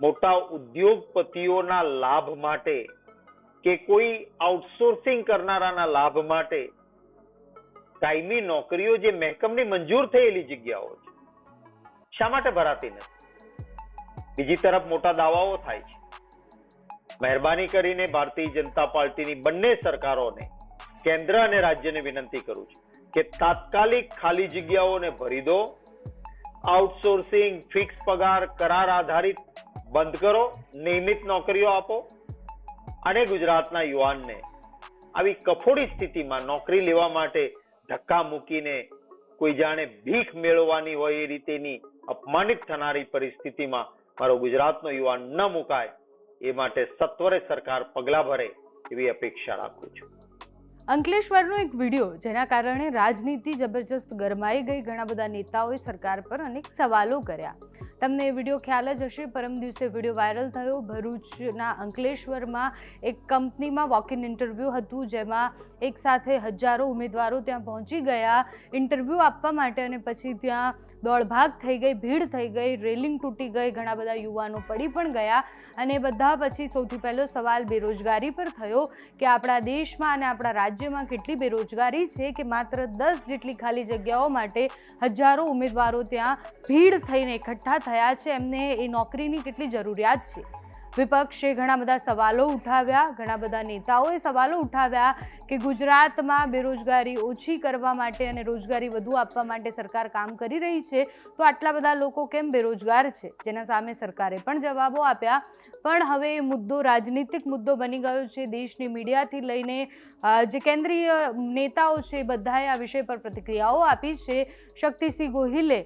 મોટા ઉદ્યોગપતિઓના લાભ માટે કે કોઈ આઉટસોર્સિંગ કરનારાના લાભ માટે કાયમી નોકરીઓ જે મહેકમની મંજૂર થયેલી જગ્યાઓ છે, શા માટે ભરાતી નથી? બીજી તરફ મોટા દાવાઓ થાય છે. મહેરબાની કરીને ભારતીય જનતા પાર્ટીની બંને સરકારોને, કેન્દ્ર અને રાજ્યને વિનંતી કરું છું કે તાત્કાલિક ખાલી જગ્યાઓને ભરી દો. આઉટસોર્સિંગ, ફિક્સ પગાર, કરાર આધારિત બંધ કરો, નિયમિત નોકરીઓ આપો અને ગુજરાતના યુવાનને આવી કફોડી સ્થિતિમાં નોકરી લેવા માટે ધક્કા મૂકીને કોઈ જાણે ભીખ મેળવવાની હોય એ રીતેની અપમાનિત થનારી પરિસ્થિતિમાં મારો ગુજરાતનો યુવાન ન મુકાય એ માટે સત્વરે સરકાર પગલા ભરે એવી અપેક્ષા રાખું છું. અંકલેશ્વરનો એક વિડીયો જેના કારણે રાજનીતિ જબરજસ્ત ગરમાઈ ગઈ. ઘણા બધા નેતાઓએ સરકાર પર અનેક સવાલો કર્યા. તમને એ વિડીયો ખ્યાલ જ હશે. પરમ દિવસે વિડીયો વાયરલ થયો. ભરૂચના અંકલેશ્વરમાં એક કંપનીમાં વોક ઇન ઇન્ટરવ્યૂ હતું, જેમાં એક સાથે હજારો ઉમેદવારો ત્યાં પહોંચી ગયા ઇન્ટરવ્યૂ આપવા માટે, અને પછી ત્યાં દોડભાગ થઈ ગઈ, ભીડ થઈ ગઈ, રેલિંગ તૂટી ગઈ, ઘણા બધા યુવાનો પડી પણ ગયા. અને બધા પછી સૌથી પહેલો સવાલ બેરોજગારી પર થયો કે આપણા દેશમાં અને આપણા રાજ્યમાં કેટલી બેરોજગારી છે કે માત્ર 10 જેટલી ખાલી જગ્યાઓ માટે હજારો ઉમેદવારો ત્યાં ભીડ થઈને એકઠા થયા છે. એમને એ નોકરીની કેટલી જરૂરિયાત છે. વિપક્ષે ઘણા બધા સવાલો ઉઠાવ્યા, ઘણા બધા નેતાઓએ સવાલો ઉઠાવ્યા કે ગુજરાતમાં બેરોજગારી ઓછી કરવા માટે અને રોજગારી વધુ આપવા માટે સરકાર કામ કરી રહી છે, તો આટલા બધા લોકો કેમ બેરોજગાર છે? જેના સામે સરકારે પણ જવાબો આપ્યા. પણ હવે એ મુદ્દો રાજનીતિક મુદ્દો બની ગયો છે. દેશની મીડિયાથી લઈને જે કેન્દ્રીય નેતાઓ છે બધાએ આ વિષય પર પ્રતિક્રિયાઓ આપી છે. શક્તિસિંહ ગોહિલે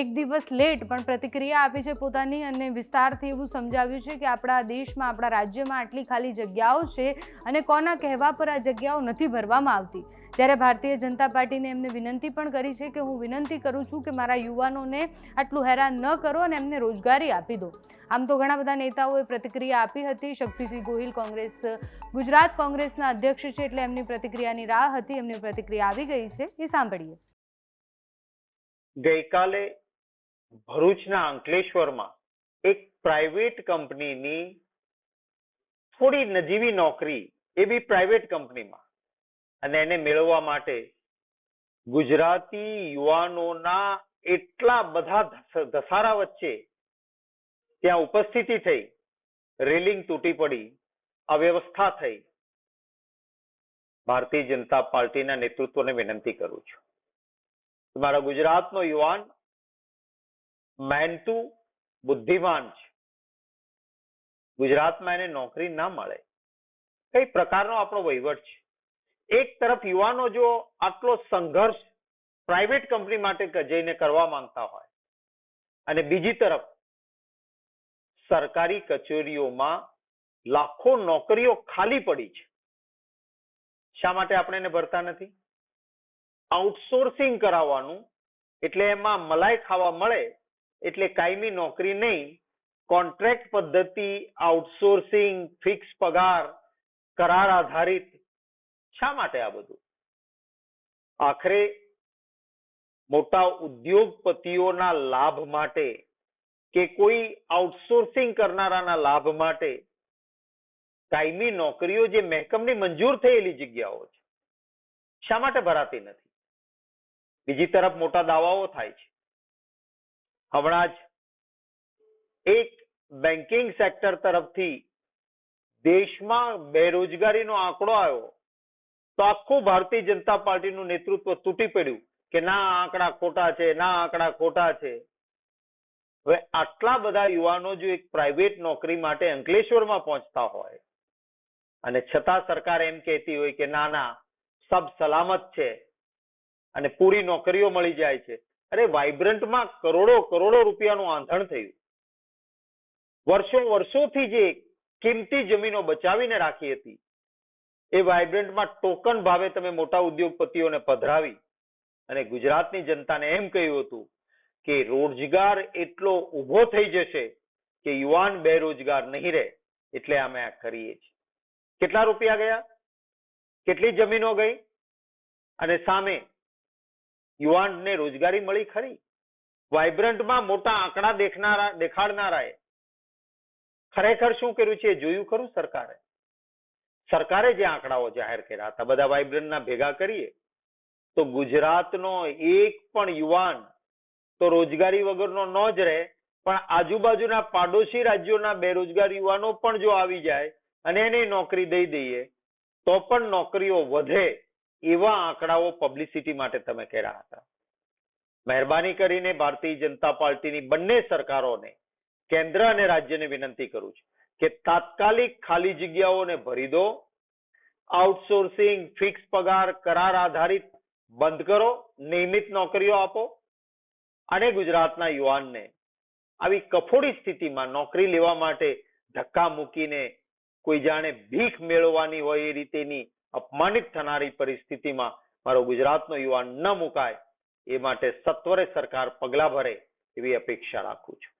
એક દિવસ લેટ પણ પ્રતિક્રિયા આપી છે પોતાની, અને વિસ્તારથી એવું સમજાવ્યું છે કે આપણા દેશમાં, આપણા રાજ્યમાં આટલી ખાલી જગ્યાઓ છે અને કોના કહેવા પર આ જગ્યાઓ નથી ભરવામાં આવતી. જ્યારે ભારતીય જનતા પાર્ટીને એમને વિનંતી પણ કરી છે કે હું વિનંતી કરું છું કે મારા યુવાનોને આટલું હેરાન ન કરો અને એમને રોજગારી આપી દો. આમ તો ઘણા બધા નેતાઓએ પ્રતિક્રિયા આપી હતી. શક્તિસિંહ ગોહિલ ગુજરાત કોંગ્રેસના અધ્યક્ષ છે, એટલે એમની પ્રતિક્રિયાની રાહ હતી. એમની પ્રતિક્રિયા આવી ગઈ છે, એ સાંભળીએ. ગઈકાલે ભરૂચના અંકલેશ્વરમાં એક પ્રાઇવેટ કંપનીની થોડી નજીવી નોકરી, એ બી પ્રાઇવેટ કંપનીમાં, અને એને મેળવવા માટે ગુજરાતી યુવાનોના એટલા બધા ધસારા વચ્ચે ત્યાં ઉપસ્થિતિ થઈ, રેલિંગ તૂટી પડી, અવ્યવસ્થા થઈ. ભારતીય જનતા પાર્ટીના નેતૃત્વને વિનંતી કરું છું, મારા ગુજરાતનો યુવાન મહેનતુ, બુદ્ધિમાન છે. ગુજરાતમાં એને નોકરી ના મળે, કઈ પ્રકારનો આપણો વહીવટ છે? એક તરફ યુવાનો જો આટલો સંઘર્ષ પ્રાઇવેટ કંપની માટે જઈને કરવા માંગતા હોય, અને બીજી તરફ સરકારી કચેરીઓમાં લાખો નોકરીઓ ખાલી પડી છે. શા માટે આપણે એને ભરતા નથી? આઉટસોર્સિંગ કરાવવાનું એટલે એમાં મલાઈ ખાવા મળે, એટલે કાયમી નોકરી નહીં, કોન્ટ્રાક્ટ પદ્ધતિ, આઉટસોર્સિંગ, ફિક્સ પગાર, કરાર આધારિત. શા માટે આ બધું? આખરે મોટા ઉદ્યોગપતિઓના લાભ માટે કે કોઈ આઉટસોર્સિંગ કરનારાના લાભ માટે કાયમી નોકરીઓ જે મહેકમની મંજૂર થયેલી જગ્યાઓ છે, શા માટે ભરાતી નથી? બીજી તરફ મોટા દાવાઓ થાય છે. હમણાં જ એક બેન્કિંગ સેક્ટર તરફથી દેશમાં બેરોજગારીનો આંકડો આવ્યો, તો આખું ભારતીય જનતા પાર્ટીનું નેતૃત્વ તૂટી પડ્યું કે ના, આંકડા ખોટા છે, ના, આંકડા ખોટા છે. હવે આટલા બધા યુવાનો જો એક પ્રાઇવેટ નોકરી માટે અંકલેશ્વરમાં પહોંચતા હોય, અને છતાં સરકાર એમ કહેતી હોય કે ના ના, સબ સલામત છે અને પૂરી નોકરીઓ મળી જાય છે. અરે વાઇબ્રન્ટમાં કરોડો રૂપિયાનું આંધણ થયું. વર્ષોથી જે કિંમતી જમીનો બચાવીને રાખી હતી, એ વાઇબ્રન્ટમાં ટોકન ભાવે તમે મોટા ઉદ્યોગપતિઓને પધરાવી અને ગુજરાતની જનતાને એમ કહ્યું હતું કે રોજગાર એટલો ઉભો થઈ જશે કે યુવાન બેરોજગાર નહીં રહે, એટલે અમે આ કરીએ છીએ. કેટલા રૂપિયા ગયા? કેટલી જમીનો ગઈ? અને સામે યુવાનને રોજગારી મળી ખરી? વાઇબ્રન્ટમાં મોટા આંકડા દેખાડનારાએ ખરેખર શું કર્યું છે એ જોયું ખરું સરકારે? સરકારે જે આંકડાઓ જાહેર કર્યા હતા બધા વાઇબ્રન્ટના ભેગા કરીએ તો ગુજરાતનો એક પણ યુવાન તો રોજગારી વગરનો ન જ રહે, પણ આજુબાજુના પાડોશી રાજ્યોના બેરોજગાર યુવાનો પણ જો આવી જાય અને એને નોકરી દઈ દઈએ તો પણ નોકરીઓ વધે એવા આંકડાઓ પબ્લિસિટી માટે તમે કર્યા હતા. મહેરબાની કરીને ભારતીય જનતા પાર્ટીની બંને સરકારોને, કેન્દ્ર અને રાજ્યને વિનંતી કરું છું કે તાત્કાલિક ખાલી જગ્યાઓને ભરી દો. આઉટસોર્સિંગ, ફિક્સ પગાર, કરાર આધારિત બંધ કરો, નિયમિત નોકરીઓ આપો અને ગુજરાતના યુવાનને આવી કફોડી સ્થિતિમાં નોકરી લેવા માટે ધક્કા મૂકીને કોઈ જાણે ભીખ મેળવવાની હોય એ રીતેની અપમાનિત થનારી પરિસ્થિતિમાં મારો ગુજરાતનો યુવાન ન મુકાય એ માટે સત્વરે સરકાર પગલાં ભરે એવી અપેક્ષા રાખું છું.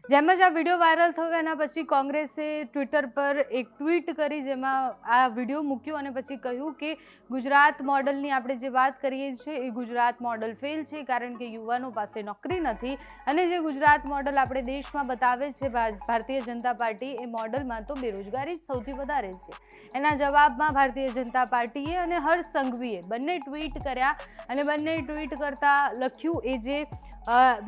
જેમ જ આ વિડીયો વાયરલ થયો એના પછી કોંગ્રેસે ટ્વિટર પર એક ટ્વીટ કરી જેમાં આ વિડીયો મૂક્યો અને પછી કહ્યું કે ગુજરાત મોડલની આપણે જે વાત કરીએ છીએ એ ગુજરાત મોડલ ફેલ છે કારણ કે યુવાનો પાસે નોકરી નથી અને જે ગુજરાત મોડલ આપણે દેશમાં બતાવે છે ભારતીય જનતા પાર્ટી એ મોડલમાં તો બેરોજગારી જ સૌથી વધારે છે. એના જવાબમાં ભારતીય જનતા પાર્ટીએ અને હર્ષ સંઘવીએ બંને ટ્વીટ કર્યા અને બંને ટ્વીટ કરતાં લખ્યું એ જે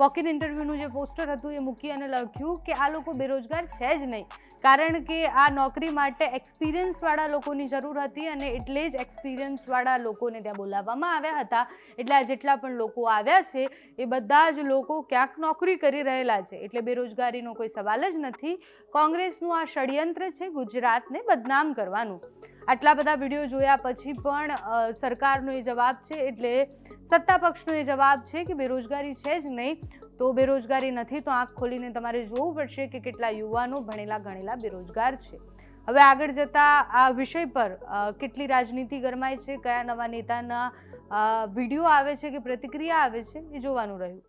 વોક ઇન ઇન્ટરવ્યૂનું જે પોસ્ટર હતું એ મૂકી અને લખ્યું કે આ લોકો બેરોજગાર છે જ નહીં કારણ કે આ નોકરી માટે એક્સપિરિયન્સવાળા લોકોની જરૂર હતી અને એટલે જ એક્સપિરિયન્સવાળા લોકોને ત્યાં બોલાવવામાં આવ્યા હતા. એટલે આ જેટલા પણ લોકો આવ્યા છે એ બધા જ લોકો ક્યાંક નોકરી કરી રહેલા છે એટલે બેરોજગારીનો કોઈ સવાલ જ નથી. કોંગ્રેસનું આ ષડયંત્ર છે ગુજરાતને બદનામ કરવાનું. આટલા બધા વિડીયો જોયા પછી પણ સરકારનો એ જવાબ છે એટલે સત્તા પક્ષનો એ જવાબ છે કે બેરોજગારી છે જ નહીં. તો બેરોજગારી નથી તો આંખ ખોલીને તમારે જોવું પડશે કે કેટલા યુવાનો ભણેલા ગણેલા બેરોજગાર છે. હવે આગળ જતા આ વિષય પર કેટલી રાજનીતિ ગરમાય છે, કયા નવા નેતાના વિડીયો આવે છે કે પ્રતિક્રિયા આવે છે એ જોવાનું રહ્યું.